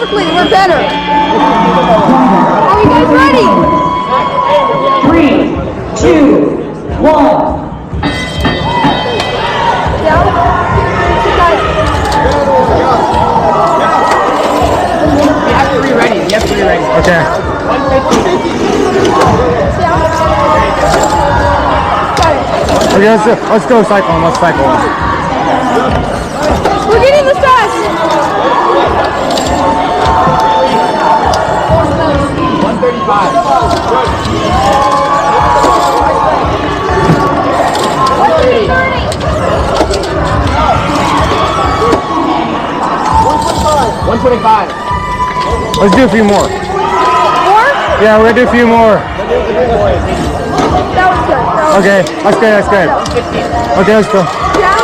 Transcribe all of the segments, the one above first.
perfectly. We're better. Are you guys ready? 3, 2, 1. Down. Got it. You have to be ready. You have to be ready. Okay. Down. Got it. Okay, let's go cycle. Let's cycle. We're getting this fast. 135. Let's do a few more. More? Yeah, we're gonna do a few more. That was good. Okay, that's good. That's good. Okay, let's go. Down.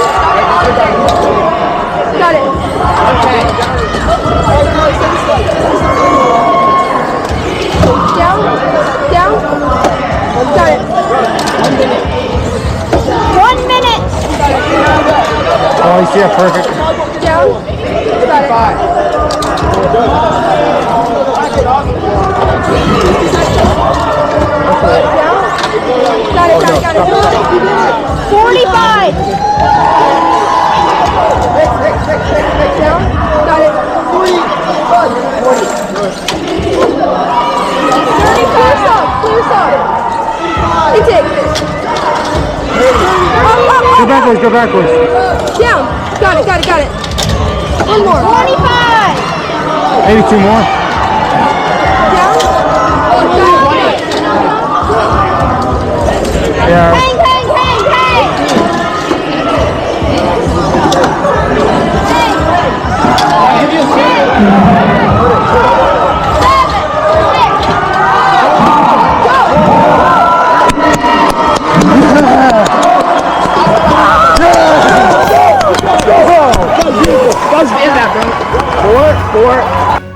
Got it. Down. Down. Got it. 1 minute. Oh, you see that perfect? Down. Got it. Down. Got it. 45. Down. Got it. 30. Clear stop. Intake. Go backwards. Go backwards. Down. Got it. One more. 45. Maybe 2 more. Down. Yeah. Hang. That was that, bro. 4.